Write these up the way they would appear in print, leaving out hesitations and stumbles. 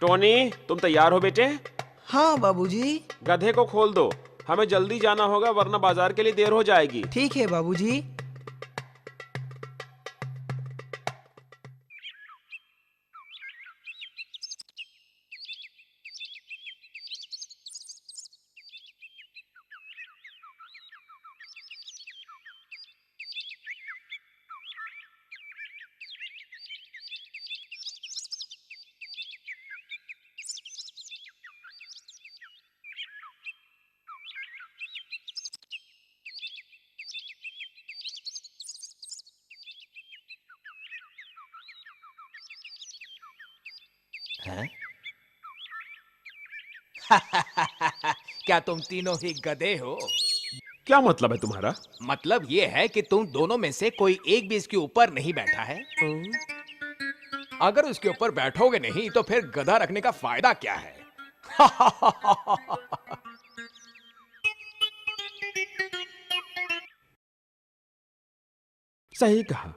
Tony, तुम तैयार हो बेटे? हाँ बाबूजी। गधे को खोल दो, हमें जल्दी जाना होगा वरना बाजार के लिए देर हो जाएगी। ठीक है बाबूजी। हैं? क्या तुम तीनों ही गधे हो? क्या मतलब है तुम्हारा? मतलब ये है कि तुम दोनों में से कोई एक भी इसके ऊपर नहीं बैठा है। अगर उसके ऊपर बैठोगे नहीं तो फिर गधा रखने का फायदा क्या है? सही कहा,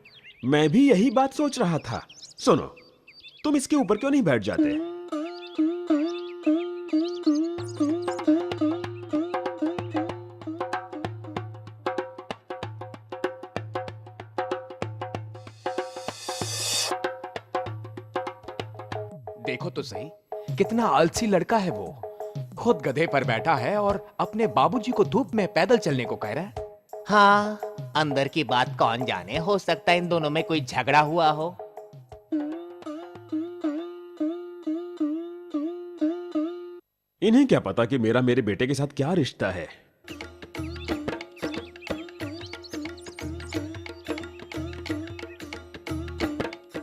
मैं भी यही बात सोच रहा था। सुनो, तुम इसके ऊपर क्यों नहीं बैठ जाते? देखो तो सही, कितना आलसी लड़का है वो। खुद गधे पर बैठा है और अपने बाबूजी को धूप में पैदल चलने को कह रहा है। हाँ, अंदर की बात कौन जाने, हो सकता है इन दोनों में कोई झगड़ा हुआ हो। इन्हें क्या पता कि मेरा मेरे बेटे के साथ क्या रिश्ता है।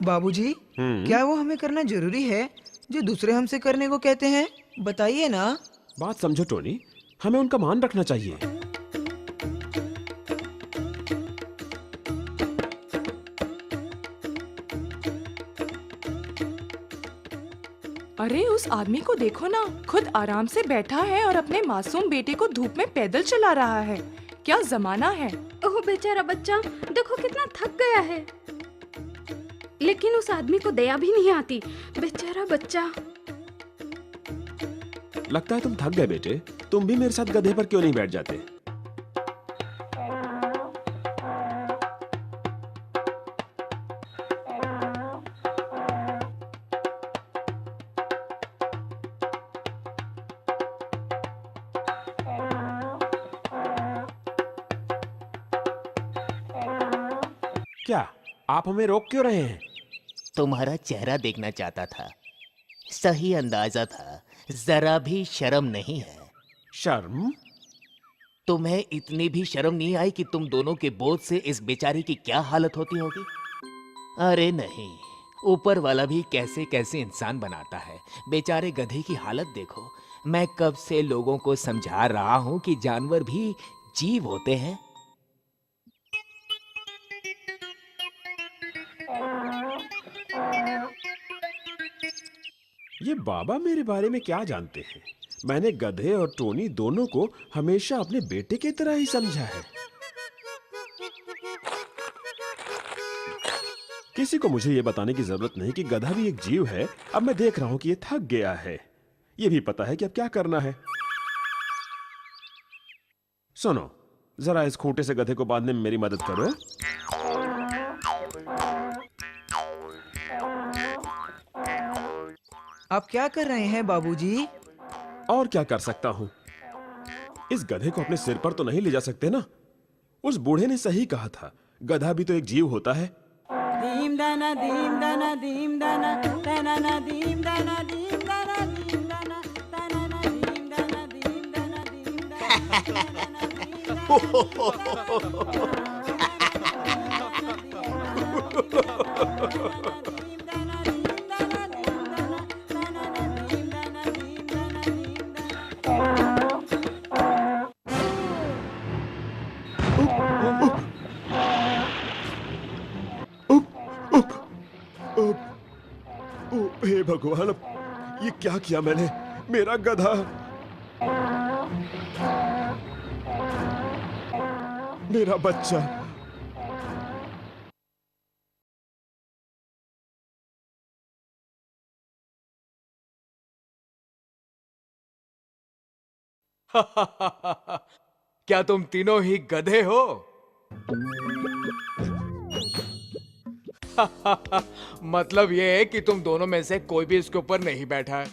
बाबूजी, क्या वो हमें करना जरूरी है जो दूसरे हमसे करने को कहते हैं? बताइए ना। बात समझो टोनी, हमें उनका मान रखना चाहिए। अरे उस आदमी को देखो ना, खुद आराम से बैठा है और अपने मासूम बेटे को धूप में पैदल चला रहा है। क्या जमाना है। ओह बेचारा बच्चा, देखो कितना थक गया है। लेकिन उस आदमी को दया भी नहीं आती। बेचारा बच्चा। लगता है तुम थक गए बेटे, तुम भी मेरे साथ गधे पर क्यों नहीं बैठ जाते? क्या आप हमें रोक क्यों रहे हैं? तुम्हारा चेहरा देखना चाहता था। सही अंदाजा था, जरा भी शर्म नहीं है। शर्म? तुम्हें इतनी भी शर्म नहीं आई कि तुम दोनों के बोझ से इस बेचारी की क्या हालत होती होगी? अरे नहीं, ऊपर वाला भी कैसे कैसे इंसान बनाता है। बेचारे गधे की हालत देखो। मैं कब से लोगों को समझा रहा हूं कि जानवर भी जीव होते हैं। ये बाबा मेरे बारे में क्या जानते हैं? मैंने गधे और टोनी दोनों को हमेशा अपने बेटे की तरह ही समझा है। किसी को मुझे ये बताने की जरूरत नहीं कि गधा भी एक जीव है। अब मैं देख रहा हूं कि ये थक गया है। ये भी पता है कि अब क्या करना है। सुनो, जरा इस खूंटे से गधे को बांधने में मेरी मदद करो। आप क्या कर रहे हैं बाबूजी? और क्या कर सकता हूं? इस गधे को अपने सिर पर तो नहीं ले जा सकते ना। उस बूढ़े ने सही कहा था, गधा भी तो एक जीव होता है। दीम दाना दीम दाना दीम दाना दाना ना दीम दाना दीम दाना दीम दाना दाना ना दीम दाना दीम दाना दीम हे भगवान, अब ये क्या किया मैंने? मेरा गधा, मेरा बच्चा। क्या तुम तीनों ही गधे हो? मतलब ये है कि तुम दोनों में से कोई भी इसके ऊपर नहीं बैठा है।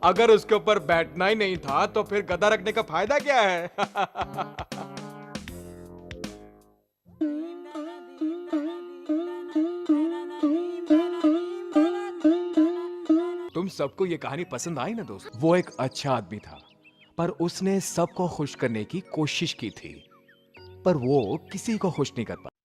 अगर उसके ऊपर बैठना ही नहीं था तो फिर गधा रखने का फायदा क्या है? तुम सबको ये कहानी पसंद आई ना दोस्त? वो एक अच्छा आदमी था, पर उसने सबको खुश करने की कोशिश की थी, पर वो किसी को खुश नहीं कर पाया।